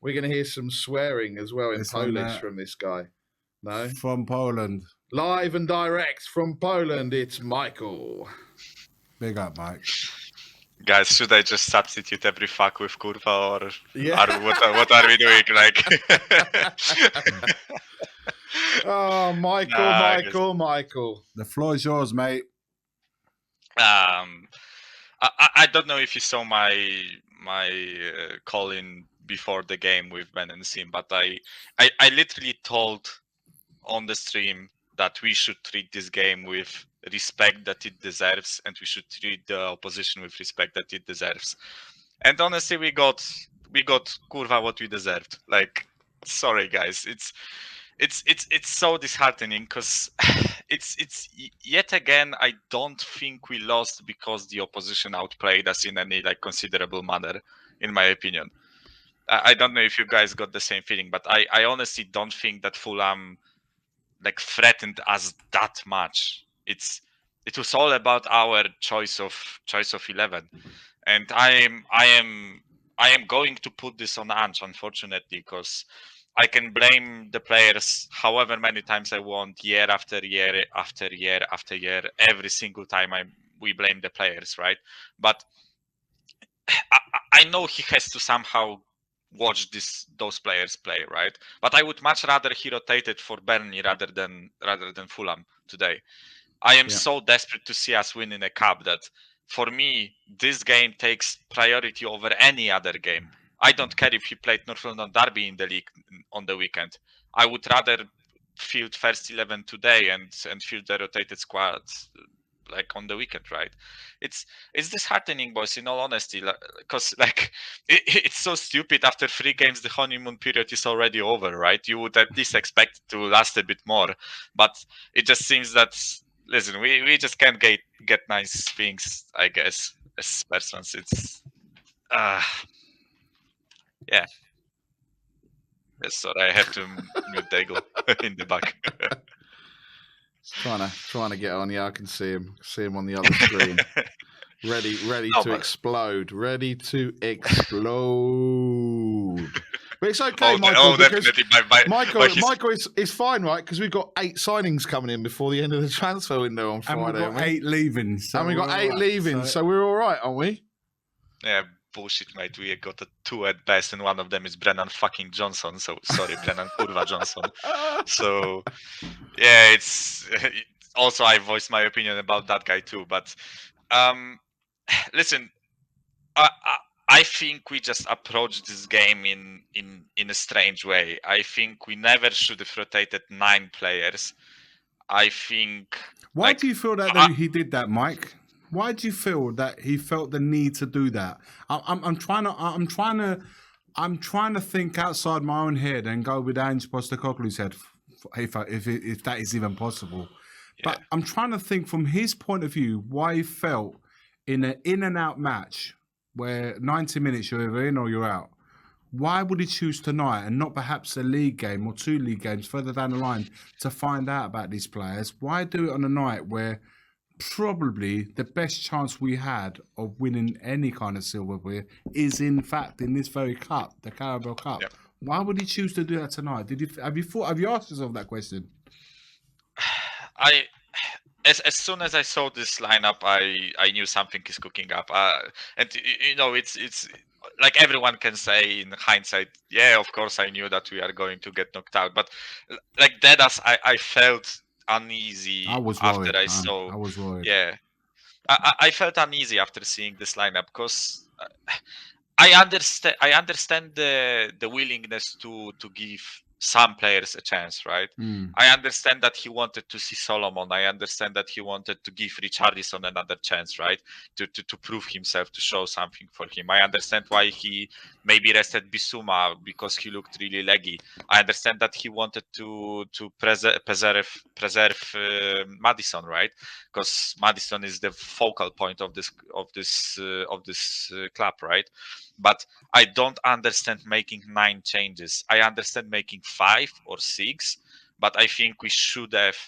We're going to hear some swearing as well in Polish from this guy. No? From Poland. Live and direct from Poland, it's Michael. Big up, Mike. Guys, should I just substitute every fuck with kurwa, or Yeah. what are we doing? Like, oh, Michael. The floor is yours, mate. I don't know if you saw my call in before the game with Ben and Sim, but I literally told on the stream that we should treat this game with respect that it deserves, and we should treat the opposition with respect that it deserves. And honestly, we got kurwa what we deserved. Like, sorry guys, it's so disheartening because it's yet again, I don't think we lost because the opposition outplayed us in any like considerable manner, in my opinion. I don't know if you guys got the same feeling, but I honestly don't think that Fulham like threatened us that much. It was all about our choice of 11, and I am going to put this on Ange, unfortunately, because I can blame the players however many times I want, year after year after year after year. Every single time we blame the players, right? But I know he has to somehow watch those players play, right? But I would much rather he rotated for Burnley rather than Fulham today. I am so desperate to see us win in a cup that, for me, this game takes priority over any other game. I don't care if he played North London Derby in the league on the weekend. I would rather field first 11 today and field the rotated squad like on the weekend, right? It's disheartening, boys, in all honesty, because like it's so stupid. After 3 games, the honeymoon period is already over, right? You would at least expect it to last a bit more, but it just seems that, listen, we just can't get nice things, I guess, as persons. It's yeah. Yes, sorry, I have to mute Daigle in the back. Trying to get on. Yeah, I can see him. See him on the other screen. ready to explode. Ready to explode. But it's okay, Michael. Definitely. Michael is fine, right? Because we've got 8 signings coming in before the end of the transfer window on Friday. And we've got 8 leaving. And we've got 8 leaving, so we're all right, aren't we? Yeah, bullshit, mate. We got 2 at best, and one of them is Brennan fucking Johnson. So sorry, Brennan Kurva Johnson. So yeah, it's also, I voiced my opinion about that guy too. But listen, I think we just approached this game in a strange way. I think we never should have rotated 9 players. I think. Why do you feel that he did that, Mike? Why do you feel that he felt the need to do that? I'm trying to think outside my own head and go with Ange Postecoglou's head, if that is even possible. Yeah. But I'm trying to think from his point of view why he felt in an in and out match where 90 minutes you're either in or you're out. Why would he choose tonight and not perhaps a league game or 2 league games further down the line to find out about these players? Why do it on a night where probably the best chance we had of winning any kind of silverware is in fact in this very cup, the Carabao Cup? Yep. Why would he choose to do that tonight? Have you asked yourself that question? As soon as I saw this lineup, I knew something is cooking up. And you know, it's like everyone can say in hindsight, yeah, of course I knew that we are going to get knocked out. But like that, I felt uneasy after I saw. I was worried. Yeah, I felt uneasy after seeing this lineup because I understand the willingness to give some players a chance, right? I understand that he wanted to see Solomon. I understand that he wanted to give Richarlison another chance, right? To prove himself, to show something for him. I understand why he maybe rested Bissouma because he looked really leggy. I understand that he wanted to preserve Maddison, right? Because Maddison is the focal point of this club, right? But I don't understand making 9 changes. I understand making 5 or 6, but I think we should have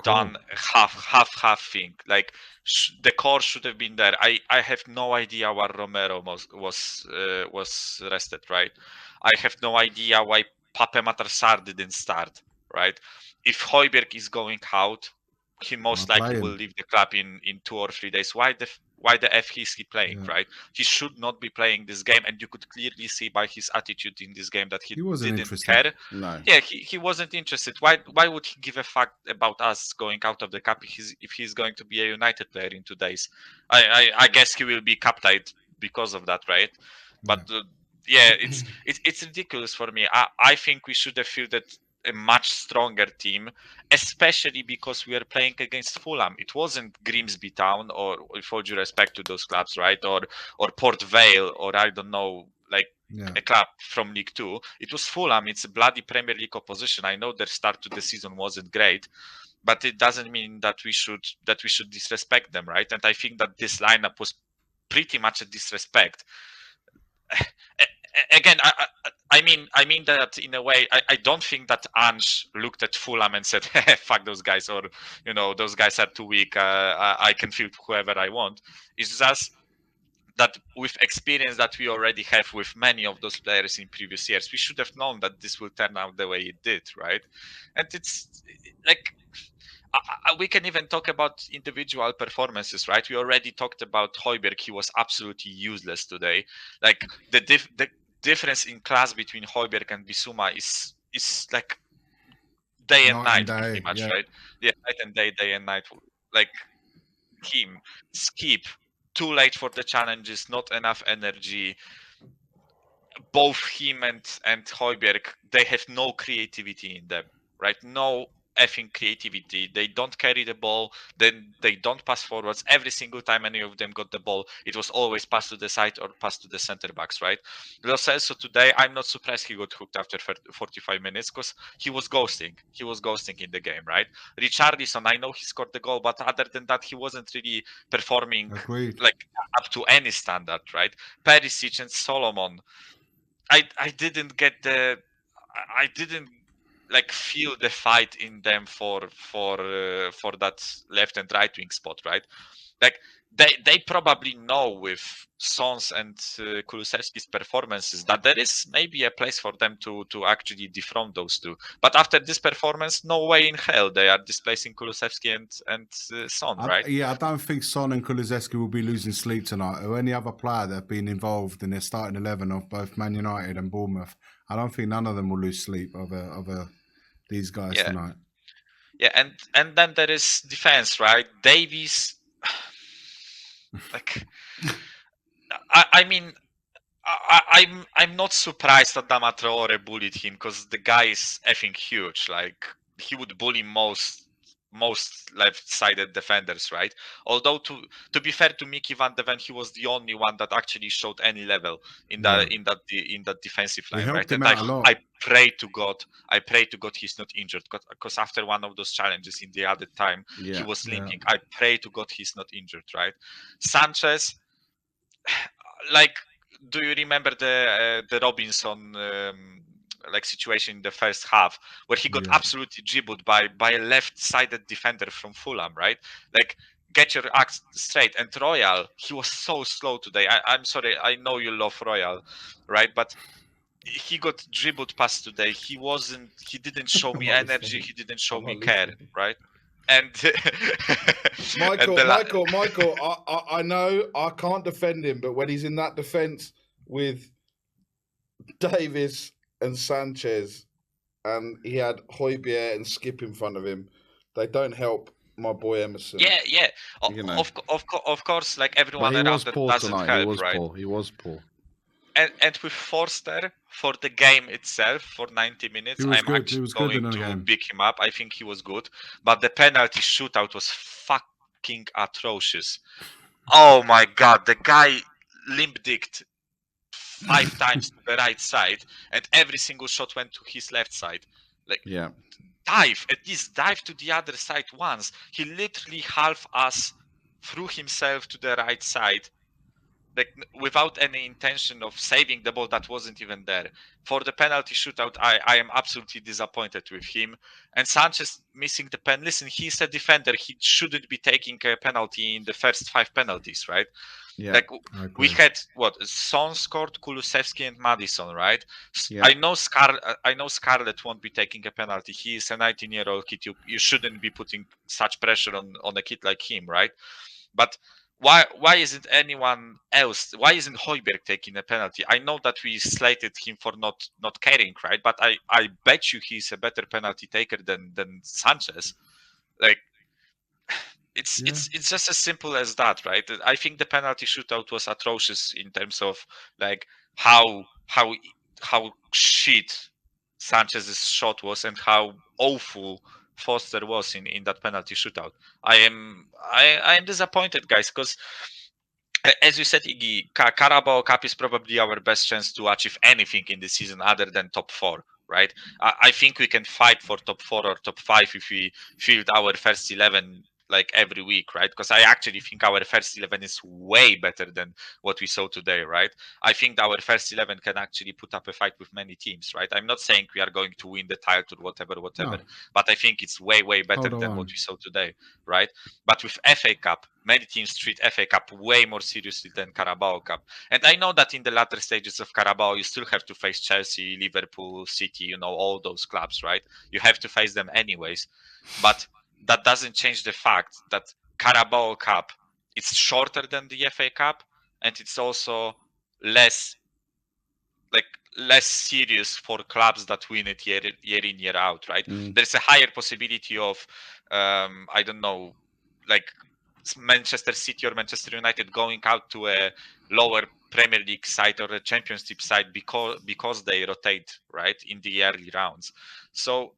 done half thing. Like the core should have been there. I have no idea why Romero was rested, right? I have no idea why Pape Matarsar didn't start, right? If Højbjerg is going out, he most likely will leave the club in 2 or 3 days. Why the F is he playing, right? He should not be playing this game, and you could clearly see by his attitude in this game that he wasn't didn't interested. care. No. Yeah, he wasn't interested. Why would he give a fuck about us going out of the cup if he's going to be a United player in 2 days? I guess he will be captain because of that, right? But yeah, it's ridiculous for me. I think we should have fielded a much stronger team, especially because we are playing against Fulham. It wasn't Grimsby Town, or with all due respect to those clubs, right? Or Port Vale, or I don't know, like a club from League Two. It was Fulham. It's a bloody Premier League opposition. I know their start to the season wasn't great, but it doesn't mean that we should disrespect them, right? And I think that this lineup was pretty much a disrespect. Again, I mean that in a way. I don't think that Ange looked at Fulham and said, "Fuck those guys," or those guys are too weak. I can field whoever I want. It's just that with experience that we already have with many of those players in previous years, we should have known that this will turn out the way it did, right? And it's like we can even talk about individual performances, right? We already talked about Højbjerg. He was absolutely useless today. Like the difference in class between Højbjerg and Bissouma is like day and night, pretty much, right? Yeah, night and day and night. Like him, skip, too late for the challenges, not enough energy. Both him and Højbjerg, they have no creativity in them, right? No effing creativity. They don't carry the ball, then they don't pass forwards. Every single time any of them got the ball, it was always pass to the side or pass to the center backs, right? Lo Celso today, I'm not surprised he got hooked after 45 minutes because he was ghosting. He was ghosting in the game, right? Richarlison, I know he scored the goal, but other than that, he wasn't really performing like up to any standard, right? Perisic and Solomon, I didn't like feel the fight in them for that left and right wing spot, right? Like they probably know with Sons and Kulusevski's performances that there is maybe a place for them to actually dethrone those two. But after this performance, no way in hell they are displacing Kulusevski and Son, right? Yeah, I don't think Son and Kulusevski will be losing sleep tonight, or any other player that have been involved in their starting 11 of both Man United and Bournemouth. I don't think none of them will lose sleep over these guys tonight. Yeah, and then there is defense, right? Davies, like, I mean, I'm not surprised that Adama Traore bullied him because the guy is effing huge. Like he would bully most left-sided defenders, right? Although to be fair to Mickey van de Ven, he was the only one that actually showed any level in that defensive line, right? And I pray to God he's not injured, because after one of those challenges in the other time, he was limping. I pray to God he's not injured, right? Sanchez, like, do you remember the Robinson like situation in the first half where he got absolutely jibbled by a left-sided defender from Fulham, right? Like, get your act straight. And Royal, he was so slow today. I'm sorry, I know you love Royal, right? But he got dribbled past today. He didn't show me energy. He didn't show me care, right? And Michael, I know I can't defend him, but when he's in that defense with Davis and Sanchez, and he had Højbjerg and Skip in front of him, they don't help my boy Emerson. Yeah. Of course, like everyone around that doesn't help, right? He was poor. And with Forster, for the game itself, for 90 minutes, I'm actually going to pick him up. I think he was good. But the penalty shootout was fucking atrocious. Oh my God. The guy limp-dicked 5 times to the right side, and every single shot went to his left side. Like, at least dive to the other side once. He literally half-ass threw himself to the right side. like without any intention of saving the ball that wasn't even there. For the penalty shootout, I am absolutely disappointed with him. And Sanchez missing the pen. Listen, he's a defender. He shouldn't be taking a penalty in the first 5 penalties, right? Yeah, like we had Son scored, Kulusevski and Madison, right? I know Scarlett won't be taking a penalty. He is a 19-year-old kid. You shouldn't be putting such pressure on a kid like him, right? But why isn't anyone else? Why isn't Højbjerg taking a penalty? I know that we slated him for not caring, right? But I bet you he's a better penalty taker than Sanchez. Like it's just as simple as that, right? I think the penalty shootout was atrocious in terms of like how shit Sanchez's shot was and how awful Foster was in that penalty shootout. I am disappointed, guys, because as you said, Iggy, Carabao Cup is probably our best chance to achieve anything in the season other than top 4, right? I think we can fight for top 4 or top 5 if we field our first 11 like every week, right? Because I actually think our first 11 is way better than what we saw today, right? I think our first 11 can actually put up a fight with many teams, right? I'm not saying we are going to win the title, whatever, No. but I think it's way better than what we saw today, right? But with FA Cup, many teams treat FA Cup way more seriously than Carabao Cup. And I know that in the latter stages of Carabao, you still have to face Chelsea, Liverpool, City, all those clubs, right? You have to face them anyways. But that doesn't change the fact that Carabao Cup, it's shorter than the FA Cup, and it's also less serious for clubs that win it year in, year out, right? There's a higher possibility of I don't know, like Manchester City or Manchester United going out to a lower Premier League side or a Championship side because they rotate, right, in the early rounds. So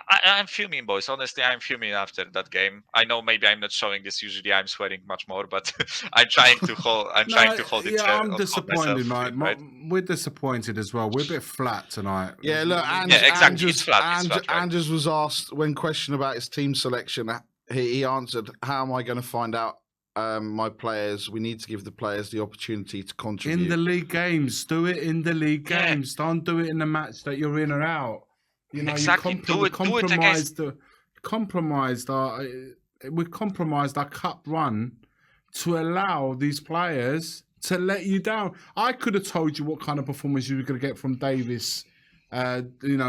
I'm fuming, boys. Honestly, I'm fuming after that game. I know maybe I'm not showing this. Usually, I'm swearing much more, but I'm trying to hold. Trying to hold it. Yeah, I'm disappointed. Right? We're disappointed as well. We're a bit flat tonight. Yeah, look, exactly. It's flat. Andrews was asked when questioned about his team selection. He answered, "How am I going to find out my players? We need to give the players the opportunity to contribute in the league games. Do it in the league games. Don't do it in the match that you're in or out. Exactly. We compromised our cup run to allow these players to let you down. I could have told you what kind of performance you were going to get from Davis,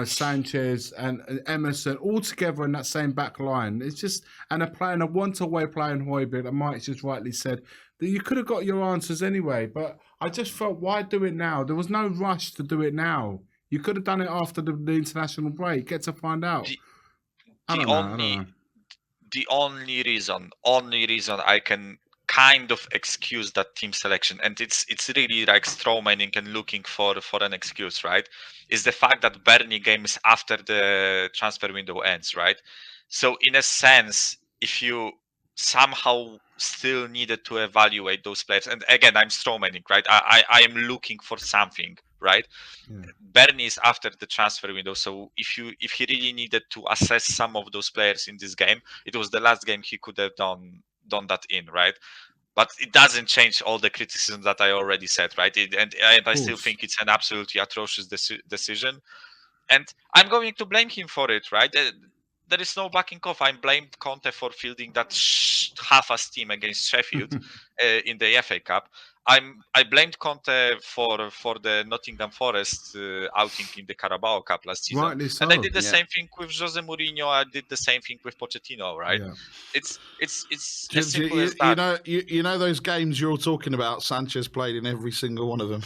Sanchez and Emerson all together in that same back line. It's just, and a one-to-way playing Højbjerg, that Mike just rightly said, that you could have got your answers anyway. But I just felt, why do it now? There was no rush to do it now. You could have done it after the international break. Get to find out. I don't know. The only reason I can kind of excuse that team selection, and it's really like strawmanning and looking for an excuse, right, is the fact that Burnley game is after the transfer window ends, right? So in a sense, if you somehow still needed to evaluate those players, and again, I'm strawmanning, right? I am looking for something, right? Yeah. Burnley is after the transfer window, so if he really needed to assess some of those players in this game, it was the last game he could have done that in, right? But it doesn't change all the criticism that I already said, right? And I still think it's an absolutely atrocious decision, and I'm going to blame him for it, right? There is no backing off. I blamed Conte for fielding that half-ass team against Sheffield in the FA Cup. I blamed Conte for the Nottingham Forest outing in the Carabao Cup last season. Rightly so. And I did the same thing with Jose Mourinho. I did the same thing with Pochettino, right? Yeah. It's as simple as that. You know those games you're all talking about, Sanchez played in every single one of them.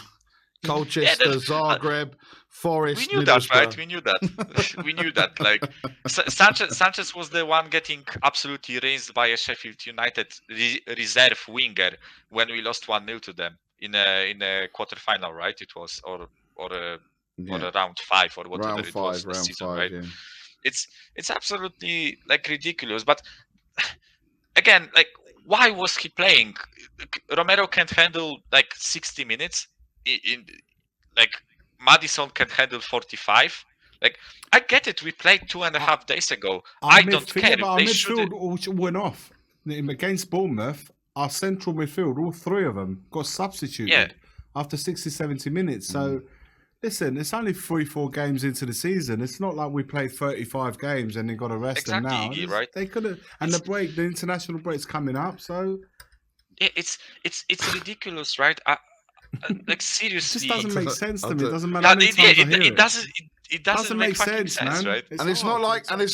Colchester, Zagreb, Forest. We knew that, right? We knew that. We knew that. Like Sanchez was the one getting absolutely rinsed by a Sheffield United reserve winger when we lost 1-0 to them in a quarterfinal, right? It was or a round 5 or whatever it was this season, right? Yeah. It's absolutely like ridiculous. But again, like, why was he playing? Romero can't handle like 60 minutes. In like Madison can handle 45. Like, I get it. We played 2.5 days ago. I don't care. Our midfield went off against Bournemouth. our central midfield, all three of them, got substituted after 60, 70 minutes. So, listen, it's only 3-4 games into the season. It's not like we played 35 games and they got to rest them now. Right? They could have, and the international break's coming up. So, it's ridiculous, right? Like seriously, it just doesn't make sense to me. It doesn't matter. It doesn't make sense, man. Right? It's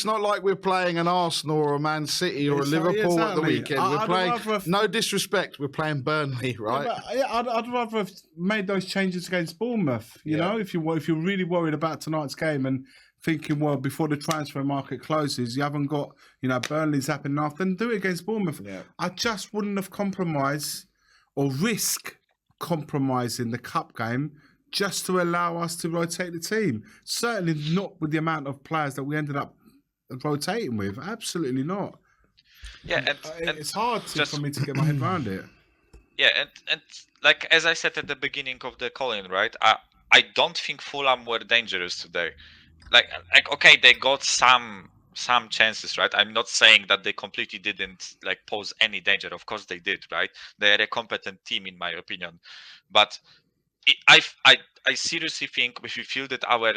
not like we're playing an Arsenal or a Man City or a Liverpool at the weekend. We're playing. No disrespect, we're playing Burnley, right? I'd rather have made those changes against Bournemouth. You know, if you're really worried about tonight's game and thinking, well, before the transfer market closes, you haven't got, Burnley's happening after, then do it against Bournemouth. Yeah. I just wouldn't have compromised or risk compromising the cup game just to allow us to rotate the team. Certainly not with the amount of players that we ended up rotating with. Absolutely not. Yeah, and it's hard for me to get my head around it. Yeah, and like as I said at the beginning of the call-in, right? I don't think Fulham were dangerous today. Like okay, they got some chances, right? I'm not saying that they completely didn't pose any danger. Of course they did, right? They are a competent team in my opinion. But I seriously think if we fielded our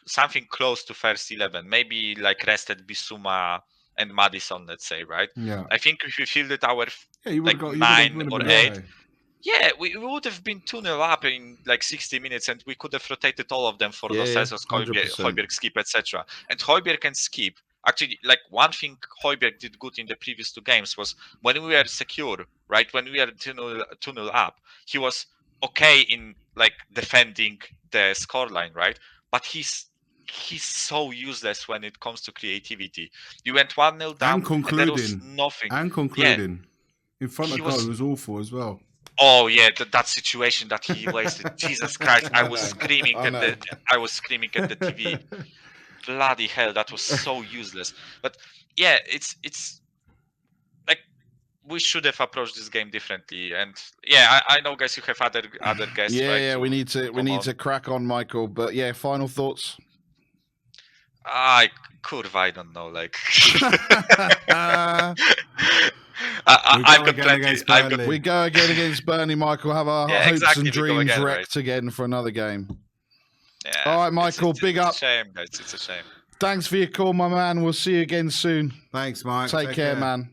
something close to first 11, maybe rested Bissouma and Maddison, let's say, right? Yeah. I think if we fielded our 9 or 8, we would have been 2-0 up in 60 minutes, and we could have rotated all of them for Los Angeles, Højbjerg, Skip, etc. And Højbjerg and Skip, actually, one thing Højbjerg did good in the previous 2 games was when we were secure, right? When we were 2-0 up, he was okay in defending the scoreline, right? But he's so useless when it comes to creativity. You went 1-0 down, and concluding, there was nothing. And concluding in front of goal was awful as well. Oh yeah, that situation that he wasted. Jesus Christ! I was screaming at the TV. Bloody hell, that was so useless. But yeah, it's we should have approached this game differently. And yeah, I know, guys, you have other guests. Yeah, we need to crack on, Michael. But yeah, final thoughts. I don't know. I've got plenty. We go again against Burnley, Michael. Have our hopes and dreams wrecked again for another game. Yeah. All right, Michael. Big up. It's a shame, guys. It's a shame. Thanks for your call, my man. We'll see you again soon. Thanks, Mike. Take care, man.